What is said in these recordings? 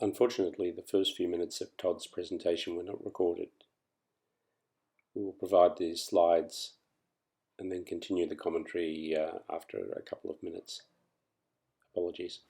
Unfortunately, the first few minutes of Todd's presentation were not recorded. We will provide these slides and then continue the commentary after a couple of minutes. Apologies.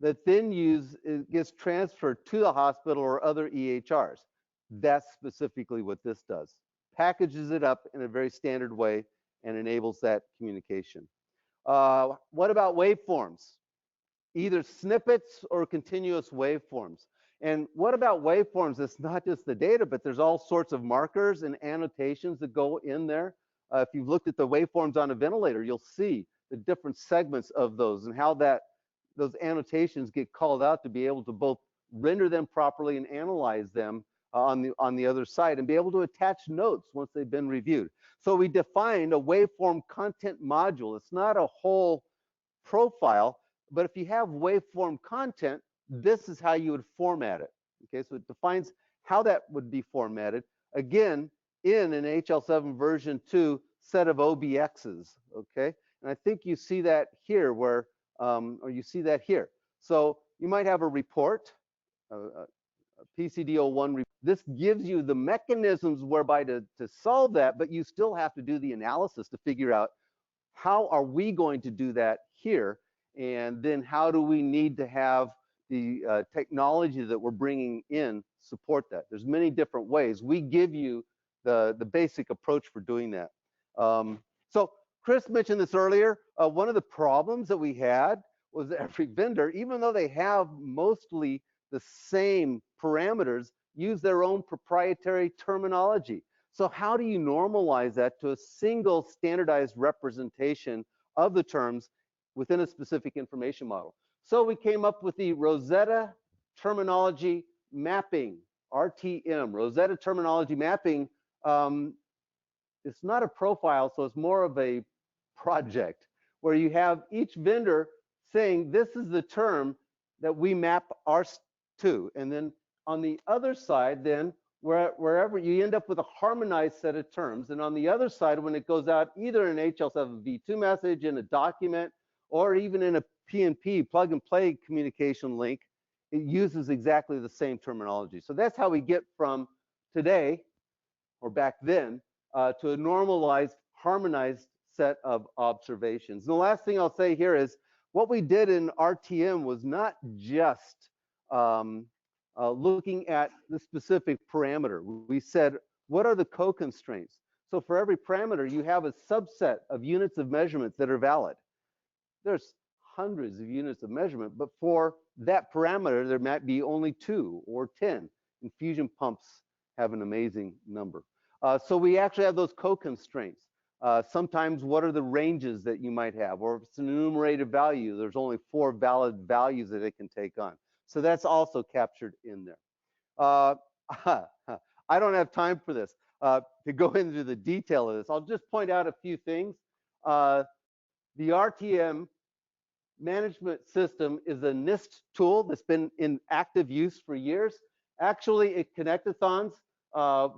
That then gets transferred to the hospital or other EHRs. That's specifically what this does. Packages it up in a very standard way and enables that communication. What about waveforms? Either snippets or continuous waveforms. And what about waveforms? It's not just the data, but there's all sorts of markers and annotations that go in there. If you've looked at the waveforms on a ventilator, you'll see the different segments of those and how those annotations get called out to be able to both render them properly and analyze them on the other side and be able to attach notes once they've been reviewed. So we defined a waveform content module. It's not a whole profile, but if you have waveform content, this is how you would format it. Okay, so it defines how that would be formatted. Again, in an HL7 version 2 set of OBXs. Okay, and I think you see that here where, or you see that here. So you might have a report, a PCD01. This gives you the mechanisms whereby to solve that, but you still have to do the analysis to figure out how are we going to do that here, and then how do we need to have the technology that we're bringing in support that. There's many different ways. We give you the basic approach for doing that. So Chris mentioned this earlier. One of the problems that we had was that every vendor, even though they have mostly the same parameters, use their own proprietary terminology. So how do you normalize that to a single standardized representation of the terms within a specific information model? So we came up with the Rosetta Terminology Mapping, RTM. Rosetta Terminology Mapping, it's not a profile, so it's more of a project where you have each vendor saying this is the term that we map ours to. And then on the other side, then wherever you end up with a harmonized set of terms. And on the other side, when it goes out either in HL7 v2 message, in a document, or even in a PNP, plug and play communication link, it uses exactly the same terminology. So that's how we get from today, or back then, to a normalized, harmonized set of observations. And the last thing I'll say here is what we did in RTM was not just looking at the specific parameter. We said, what are the co-constraints? So for every parameter, you have a subset of units of measurements that are valid. There's hundreds of units of measurement, but for that parameter, there might be only 2 or 10. Infusion pumps have an amazing number. So we actually have those co-constraints. Sometimes what are the ranges that you might have? Or if it's an enumerated value, there's only 4 valid values that it can take on. So that's also captured in there. I don't have time for this, to go into the detail of this. I'll just point out a few things. The RTM management system is a NIST tool that's been in active use for years. Actually, at Connectathons,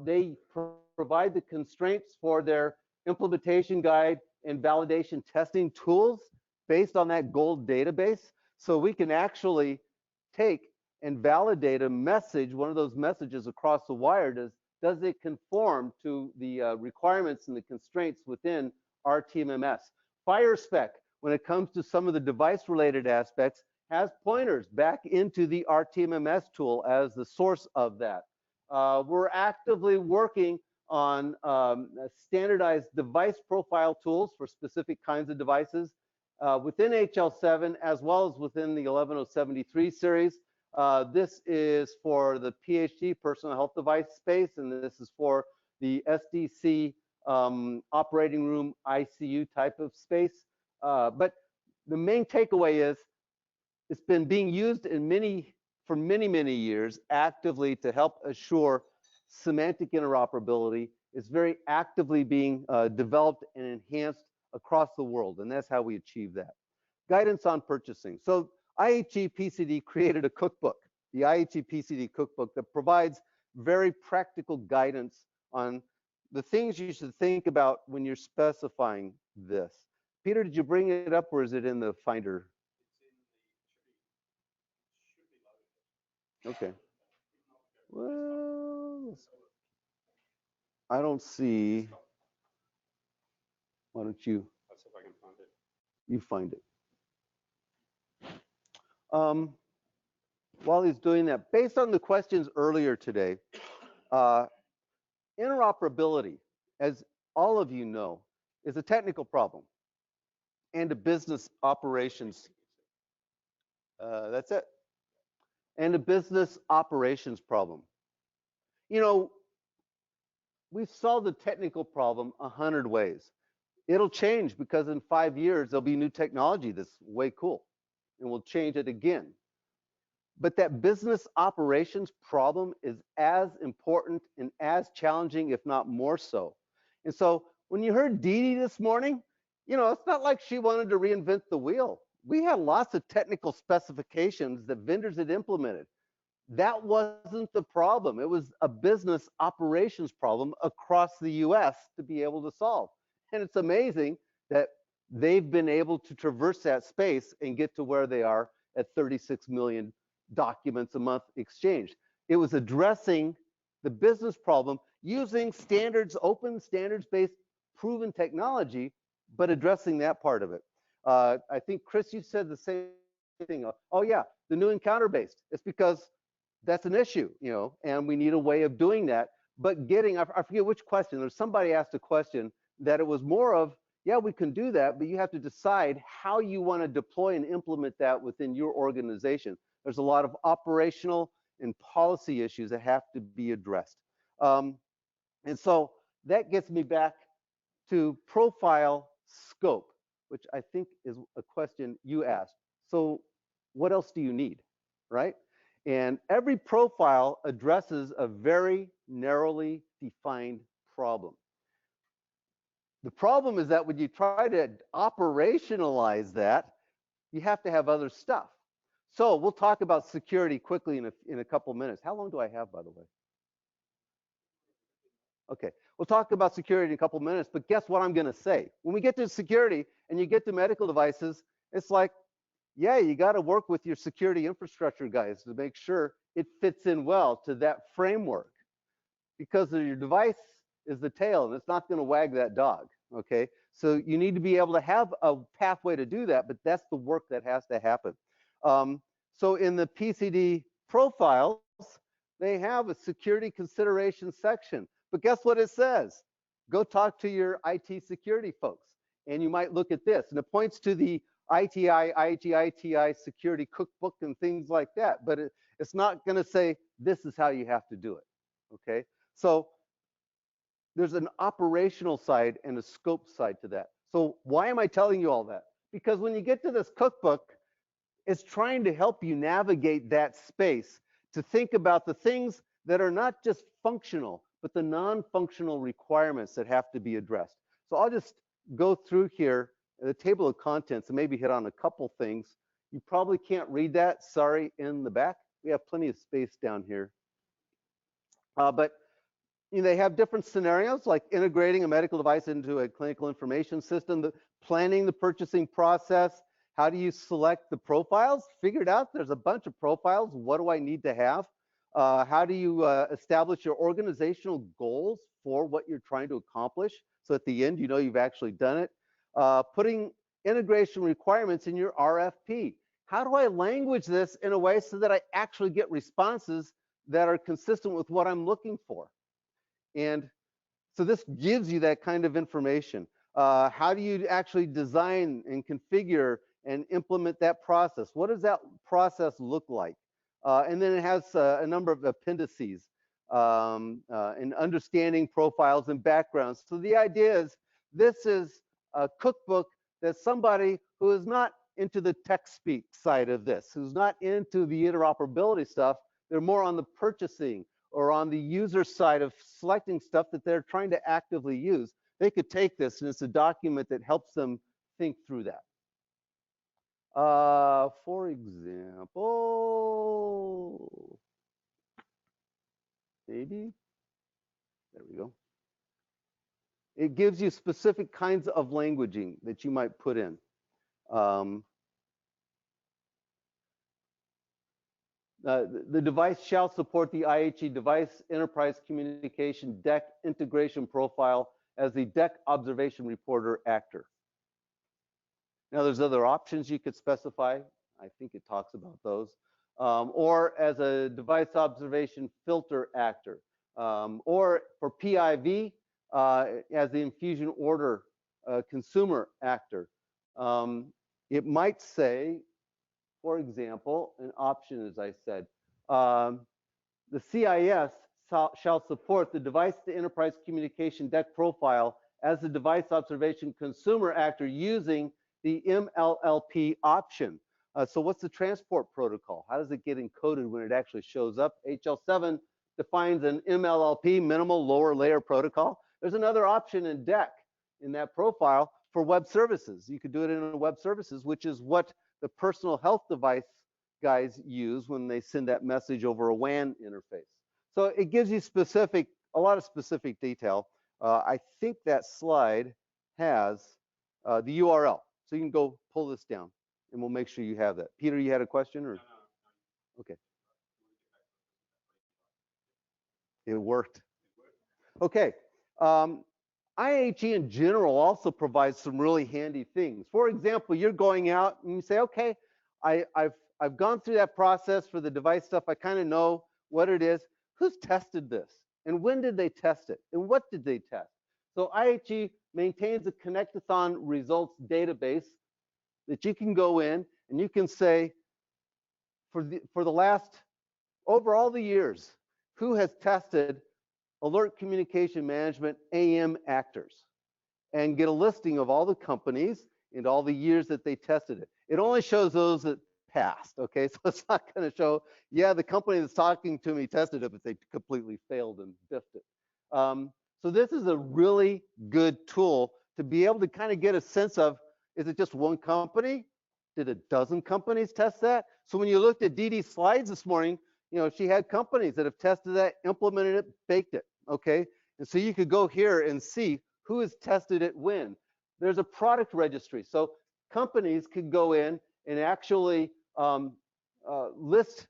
they provide the constraints for their implementation guide and validation testing tools based on that gold database. So we can actually take and validate a message, one of those messages across the wire. Does it conform to the requirements and the constraints within RTMMS? FireSpec, when it comes to some of the device-related aspects, has pointers back into the RTMMS tool as the source of that. We're actively working on standardized device profile tools for specific kinds of devices within HL7 as well as within the 11073 series. This is for the PHD, personal health device space, and this is for the SDC operating room ICU type of space. But the main takeaway is it's been being used in for many years actively to help assure semantic interoperability. It's very actively being developed and enhanced across the world, and that's how we achieve that. Guidance on purchasing. So IHE PCD created a cookbook, the IHE PCD cookbook, that provides very practical guidance on the things you should think about when you're specifying this. Peter, did you bring it up, or is it in the Finder? Okay. Well, I don't see. Why don't you? I'll see if I can find it. You find it. While he's doing that, based on the questions earlier today, interoperability, as all of you know, is a technical problem and a business operations. That's it. And a business operations problem. You know, we've solved the technical problem 100 ways. It'll change because in 5 years, there'll be new technology that's way cool, and we'll change it again. But that business operations problem is as important and as challenging, if not more so. And so when you heard Dee Dee this morning, you know, it's not like she wanted to reinvent the wheel. We had lots of technical specifications that vendors had implemented. That wasn't the problem. It was a business operations problem across the US to be able to solve. And it's amazing that they've been able to traverse that space and get to where they are at 36 million documents a month exchanged. It was addressing the business problem using standards, open standards-based proven technology, but addressing that part of it. I think, Chris, you said the same thing. Oh yeah, the new encounter-based. It's because that's an issue, you know, and we need a way of doing that. but getting, I forget which question, there's somebody asked a question that it was more of, yeah, we can do that, but you have to decide how you want to deploy and implement that within your organization. There's a lot of operational and policy issues that have to be addressed. And so that gets me back to profile scope, which I think is a question you asked. So what else do you need, right? And every profile addresses a very narrowly defined problem. The problem is that when you try to operationalize that, you have to have other stuff. So we'll talk about security quickly in a couple minutes. How long do I have, by the way? Okay, we'll talk about security in a couple minutes, but guess what I'm going to say? When we get to security and you get to medical devices, it's like, yeah, you got to work with your security infrastructure guys to make sure it fits in well to that framework, because your device is the tail and it's not going to wag that dog. Okay, so you need to be able to have a pathway to do that, but that's the work that has to happen. So in the PCD profiles, they have a security consideration section. But guess what it says? Go talk to your IT security folks. And you might look at this, and it points to the ITI, ITI security cookbook and things like that. But it's not going to say, this is how you have to do it. Okay? So there's an operational side and a scope side to that. So why am I telling you all that? Because when you get to this cookbook, it's trying to help you navigate that space to think about the things that are not just functional, but the non-functional requirements that have to be addressed. So I'll just go through here the table of contents and maybe hit on a couple things. You probably can't read that, sorry, in the back. We have plenty of space down here. But you know, they have different scenarios like integrating a medical device into a clinical information system, planning the purchasing process. How do you select the profiles? Figured out there's a bunch of profiles. What do I need to have? How do you establish your organizational goals for what you're trying to accomplish? So at the end, you know you've actually done it. Putting integration requirements in your RFP. How do I language this in a way so that I actually get responses that are consistent with what I'm looking for? And so this gives you that kind of information. How do you actually design and configure and implement that process? What does that process look like? And then it has a number of appendices and understanding profiles and backgrounds. So the idea is this is a cookbook that somebody who is not into the tech speak side of this, who's not into the interoperability stuff, they're more on the purchasing or on the user side of selecting stuff that they're trying to actively use. They could take this and it's a document that helps them think through that. For example, maybe, there we go. It gives you specific kinds of languaging that you might put in. The device shall support the IHE device enterprise communication DEC integration profile as the DEC observation reporter actor. Now there's other options you could specify. I think it talks about those. Or as a device observation filter actor. Or for PIV, as the infusion order consumer actor. It might say, for example, an option, as I said, the CIS shall support the device to enterprise communication DEC profile as the device observation consumer actor using the MLLP option. So what's the transport protocol? How does it get encoded when it actually shows up? HL7 defines an MLLP, minimal lower layer protocol. There's another option in DEC in that profile for web services. You could do it in web services, which is what the personal health device guys use when they send that message over a WAN interface. So it gives you a lot of specific detail. I think that slide has the URL. So you can go pull this down and we'll make sure you have that. Peter, you had a question or? Okay. It worked. Okay. IHE in general also provides some really handy things. For example, you're going out and you say, okay, I've gone through that process for the device stuff. I kind of know what it is. Who's tested this? and when did they test it, and what did they test. So IHE maintains a Connectathon results database that you can go in and you can say, for the last, over all the years, who has tested alert communication management AM actors, and get a listing of all the companies and all the years that they tested it. It only shows those that passed, okay? So it's not going to show, yeah, the company that's talking to me tested it, but they completely failed and biffed it. So this is a really good tool to be able to kind of get a sense of, is it just one company? Did a dozen companies test that? So when you looked at Dee Dee's slides this morning, you know, she had companies that have tested that, implemented it, baked it, okay? And so you could go here and see who has tested it when. There's a product registry. So companies could go in and actually list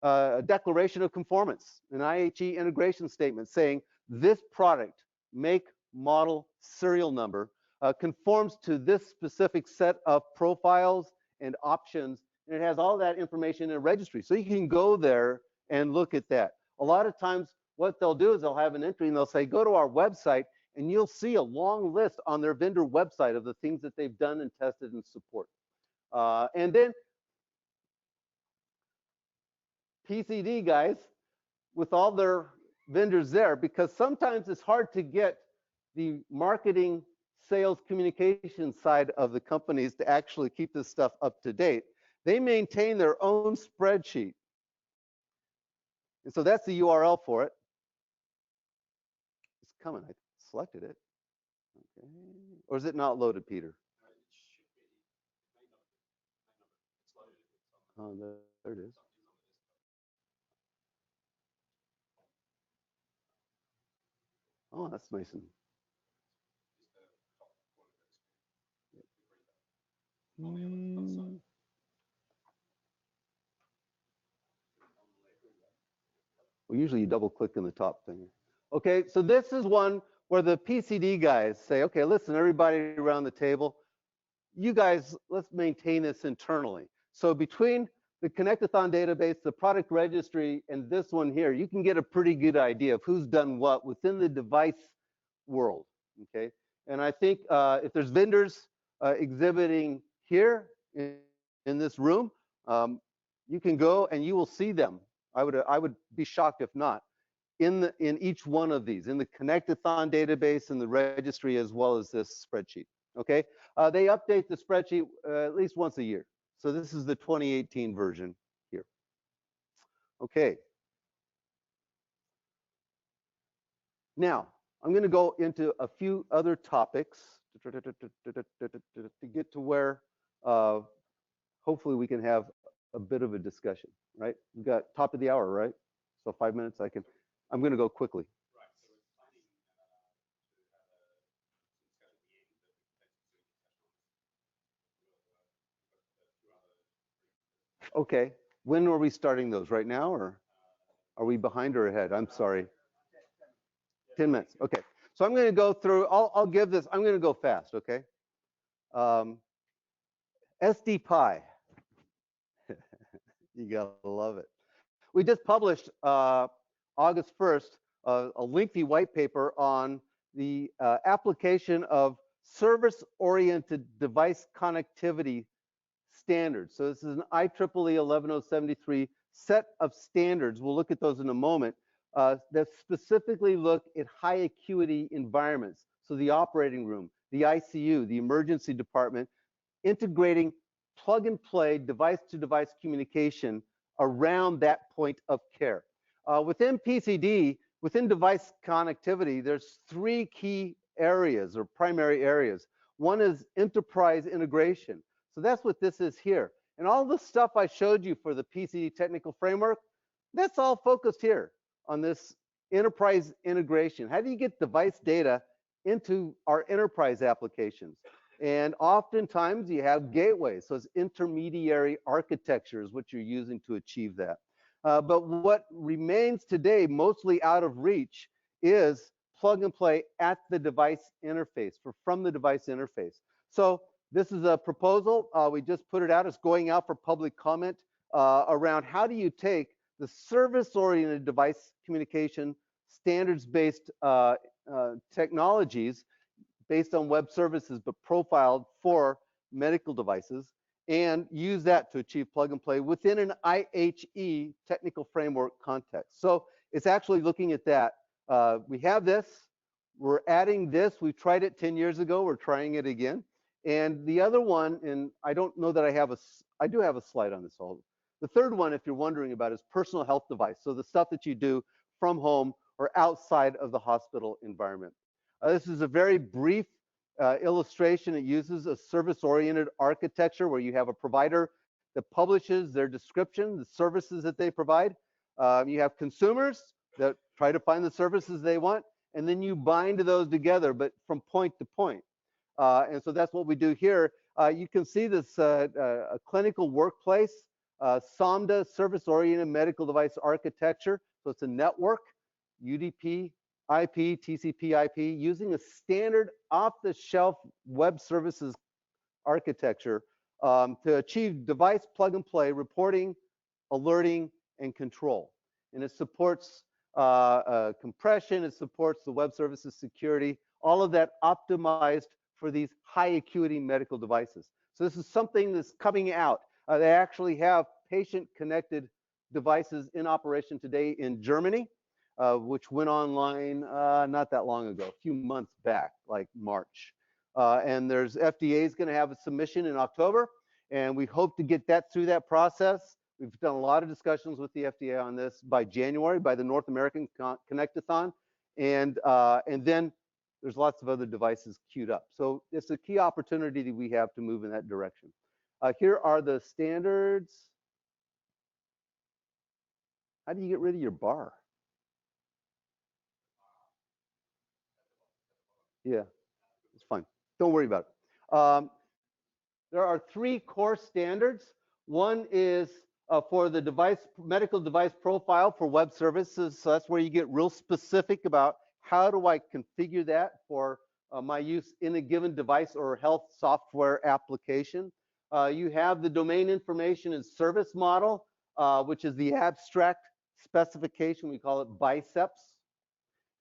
a declaration of conformance, an IHE integration statement saying this product, make, model, serial number, conforms to this specific set of profiles and options, and it has all that information in a registry. So you can go there and look at that. A lot of times what they'll do is they'll have an entry and they'll say, go to our website, and you'll see a long list on their vendor website of the things that they've done and tested and support. And then PCD guys, with all their vendors there, because sometimes it's hard to get the marketing, sales, communication side of the companies to actually keep this stuff up to date. They maintain their own spreadsheet. And so that's the URL for it. It's coming. I selected it. Okay. Or is it not loaded, Peter? Oh, there it is. Oh, that's nice and. Well, usually you double click in the top thing. Okay, so this is one where the PCD guys say, okay, listen, everybody around the table, you guys, let's maintain this internally. So between the Connectathon database, the product registry, and this one here, you can get a pretty good idea of who's done what within the device world, okay? And I think if there's vendors exhibiting here in this room, you can go and you will see them. I would be shocked if not, in each one of these, in the Connectathon database and the registry, as well as this spreadsheet, okay? They update the spreadsheet at least once a year. So this is the 2018 version here. Okay. Now, I'm going to go into a few other topics to get to where hopefully we can have a bit of a discussion, right? We've got top of the hour, right? So 5 minutes, I'm going to go quickly. Okay, when are we starting those? Right now, or are we behind or ahead? I'm sorry. 10 minutes, okay. So I'm going to go through, I'll give this, I'm going to go fast, okay? SD Pi. You gotta love it. We just published August 1st a lengthy white paper on the application of service-oriented device connectivity standards. So this is an IEEE 11073 set of standards. We'll look at those in a moment that specifically look at high acuity environments. So the operating room, the ICU, the emergency department, integrating plug and play device-to-device communication around that point of care. Within PCD, within device connectivity, there's three key areas or primary areas. One is enterprise integration. So that's what this is here. And all the stuff I showed you for the PCD technical framework, that's all focused here on this enterprise integration. How do you get device data into our enterprise applications? And oftentimes you have gateways, so it's intermediary architecture is what you're using to achieve that. But what remains today mostly out of reach is plug and play at the device interface, from the device interface. So this is a proposal, we just put it out, it's going out for public comment around how do you take the service-oriented device communication standards-based technologies based on web services, but profiled for medical devices, and use that to achieve plug and play within an IHE technical framework context. So it's actually looking at that. We have this, we're adding this. We tried it 10 years ago, we're trying it again. And the other one, and I don't know that I do have a slide on this. The third one, if you're wondering about, is personal health device. So the stuff that you do from home or outside of the hospital environment. This is a very brief illustration. It uses a service-oriented architecture where you have a provider that publishes their description, the services that they provide. You have consumers that try to find the services they want, and then you bind those together, but from point to point. And so that's what we do here. You can see this a clinical workplace, SOMDA, service-oriented medical device architecture. So it's a network, UDP, IP, TCP IP, using a standard off-the-shelf web services architecture to achieve device plug and play, reporting, alerting, and control. And it supports compression, it supports the web services security, all of that optimized for these high acuity medical devices. So this is something that's coming out. They actually have patient connected devices in operation today in Germany, which went online not that long ago, a few months back, like March. And there's FDA is going to have a submission in October, and we hope to get that through that process. We've done a lot of discussions with the FDA on this by January, by the North American Connect-a-thon, and then there's lots of other devices queued up. So it's a key opportunity that we have to move in that direction. Here are the standards. How do you get rid of your bar? Yeah, it's fine. Don't worry about it. There are 3 core standards. One is for the medical device profile for web services. So that's where you get real specific about how do I configure that for my use in a given device or health software application. You have the domain information and service model, which is the abstract specification. We call it biceps.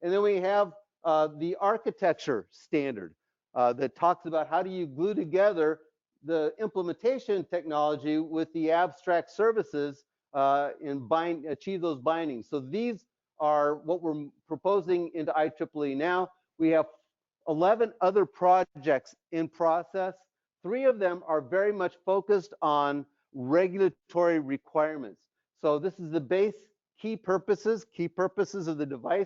And then we have the architecture standard that talks about how do you glue together the implementation technology with the abstract services and achieve those bindings. So these are what we're proposing into IEEE now. We have 11 other projects in process. 3 of them are very much focused on regulatory requirements. So this is the base key purposes of the device,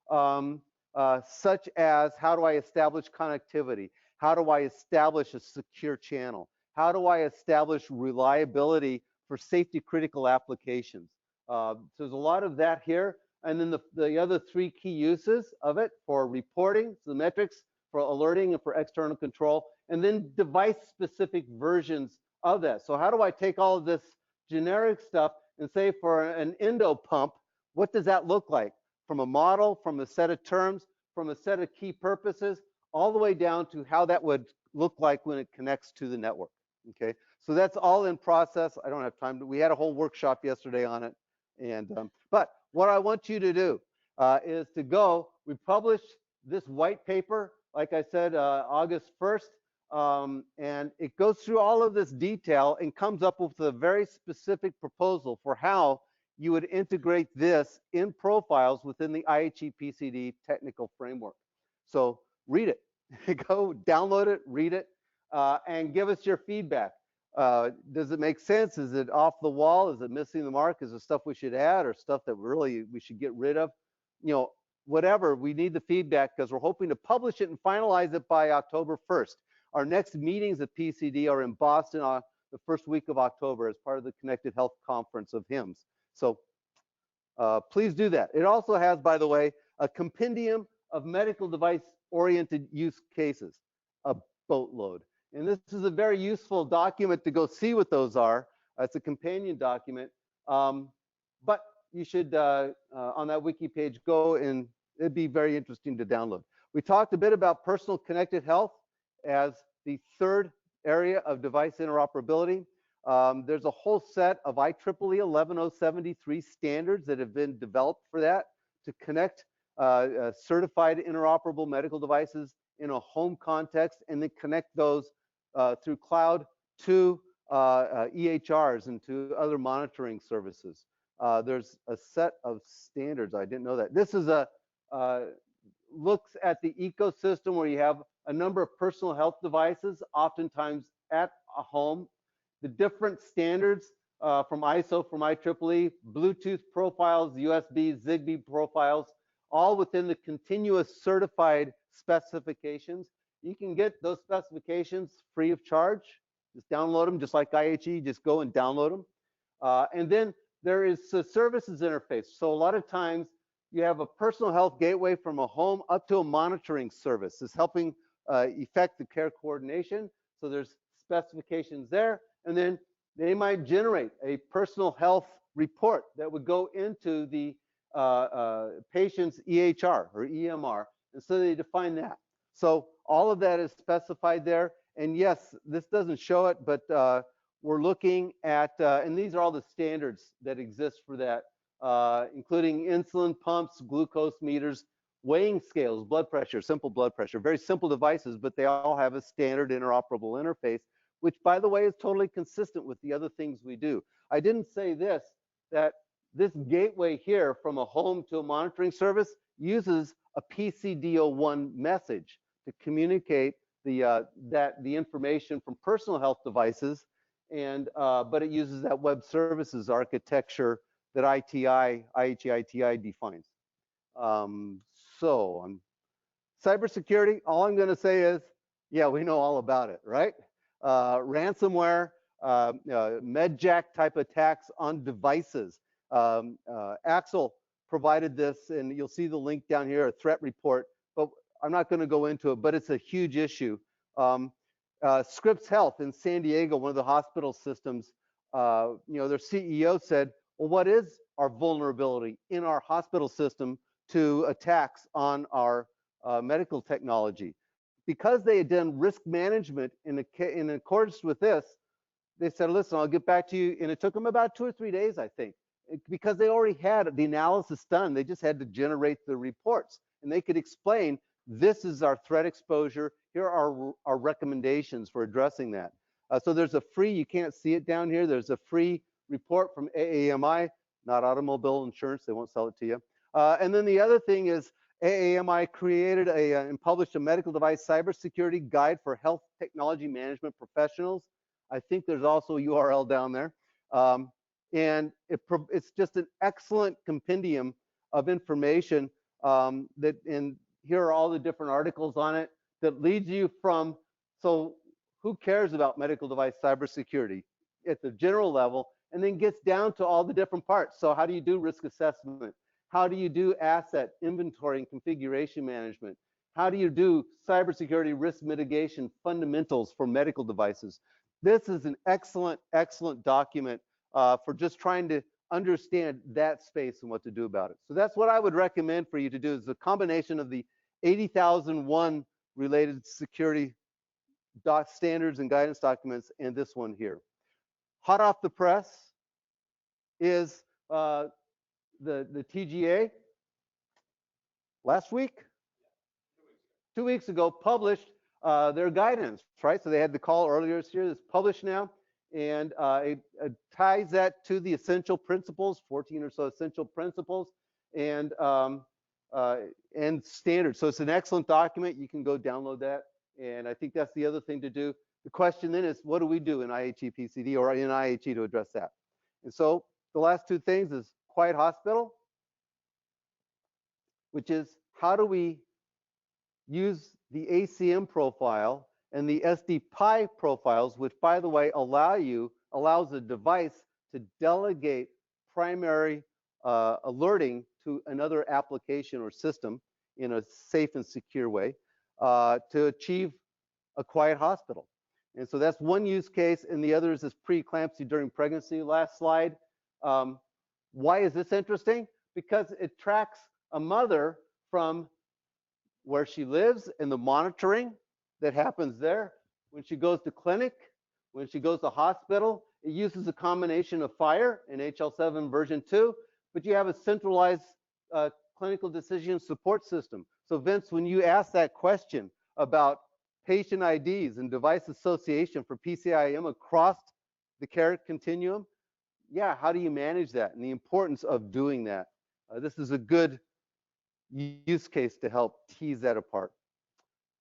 such as how do I establish connectivity? How do I establish a secure channel? How do I establish reliability for safety critical applications? So there's a lot of that here. And then the other 3 key uses of it for reporting, so the metrics, for alerting, and for external control, and then device-specific versions of that. So how do I take all of this generic stuff and say for an endo pump, what does that look like? From a model, from a set of terms, from a set of key purposes, all the way down to how that would look like when it connects to the network. Okay, so that's all in process. I don't have time we had a whole workshop yesterday on it. And but what I want you to do is to go. We published this white paper, like I said, August 1st, and it goes through all of this detail and comes up with a very specific proposal for how you would integrate this in profiles within the IHE PCD technical framework. So read it, go download it, read it, and give us your feedback. Does it make sense? Is it off the wall? Is it missing the mark? Is it stuff we should add or stuff that really we should get rid of? You know, whatever, we need the feedback because we're hoping to publish it and finalize it by October 1st. Our next meetings at PCD are in Boston on the first week of October as part of the Connected Health Conference of HIMSS. So please do that. It also has, by the way, a compendium of medical device oriented use cases, a boatload. And this is a very useful document to go see what those are. It's a companion document. But you should, on that wiki page, go and it'd be very interesting to download. We talked a bit about personal connected health as the 3rd area of device interoperability. There's a whole set of IEEE 11073 standards that have been developed for that to connect certified interoperable medical devices in a home context, and then connect those through cloud to EHRs and to other monitoring services. There's a set of standards. I didn't know that. This is a looks at the ecosystem where you have a number of personal health devices, oftentimes at a home. The different standards from ISO, from IEEE, Bluetooth profiles, USB, Zigbee profiles, all within the continuous certified specifications. You can get those specifications free of charge. Just download them, just like IHE, just go and download them. And then there is a services interface. So a lot of times you have a personal health gateway from a home up to a monitoring service. It's helping effect the care coordination. So there's specifications there. And then they might generate a personal health report that would go into the patient's EHR or EMR. And so they define that. So all of that is specified there. And yes, this doesn't show it, but we're looking at, and these are all the standards that exist for that, including insulin pumps, glucose meters, weighing scales, blood pressure, simple blood pressure, very simple devices, but they all have a standard interoperable interface, which, by the way, is totally consistent with the other things we do. I didn't say this, that this gateway here from a home to a monitoring service uses a PCD01 message to communicate the information from personal health devices, and but it uses that web services architecture that IHE-ITI defines. Cybersecurity, all I'm going to say is, yeah, we know all about it, right? Ransomware, medjack type attacks on devices. Axel provided this, and you'll see the link down here, a threat report, but I'm not going to go into it, but it's a huge issue. Scripps Health in San Diego, one of the hospital systems, their CEO said, well, what is our vulnerability in our hospital system to attacks on our medical technology? Because they had done risk management in accordance with this, they said, listen, I'll get back to you. And it took them about 2 or 3 days, I think, because they already had the analysis done. They just had to generate the reports, and they could explain, this is our threat exposure. Here are our recommendations for addressing that. So there's a free, you can't see it down here, there's a free report from AAMI, not automobile insurance, they won't sell it to you. And then the other thing is AAMI created and published a medical device cybersecurity guide for health technology management professionals. I think there's also a URL down there. And it's just an excellent compendium of information and here are all the different articles on it that leads you from, so who cares about medical device cybersecurity at the general level, and then gets down to all the different parts. So how do you do risk assessment? How do you do asset inventory and configuration management? How do you do cybersecurity risk mitigation fundamentals for medical devices? This is an excellent, excellent document for just trying to understand that space and what to do about it. So that's what I would recommend for you to do, is a combination of the 80,001 related security standards and guidance documents and this one here. Hot off the press is the TGA last week, 2 weeks ago, published their guidance, right? So they had the call earlier this year. It's published now, and it ties that to the essential principles, 14 or so essential principles, and standards. So it's an excellent document. You can go download that, and I think that's the other thing to do. The question then is, what do we do in IHE PCD or in IHE to address that? And so the last two things is quiet hospital, which is how do we use the ACM profile and the SD-PI profiles, which, by the way, allows the device to delegate primary alerting to another application or system in a safe and secure way to achieve a quiet hospital. And so that's one use case, and the other is this preeclampsia during pregnancy. Last slide. Why is this interesting? Because it tracks a mother from where she lives and the monitoring that happens there. When she goes to clinic, when she goes to hospital, it uses a combination of FHIR and HL7 version 2, but you have a centralized clinical decision support system. So Vince, when you ask that question about patient IDs and device association for PCIM across the care continuum, yeah, how do you manage that and the importance of doing that? This is a good use case to help tease that apart.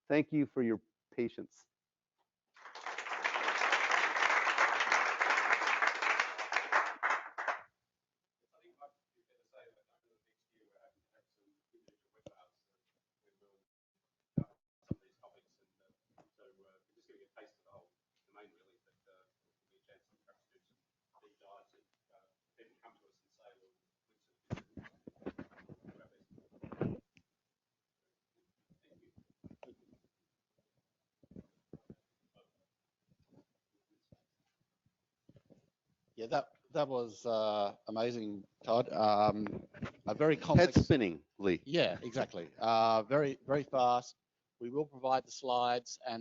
Thank you for your patience. Yeah, that was amazing, Todd. A very complex. Head spinning, Lee. Yeah, exactly. Very fast. We will provide the slides and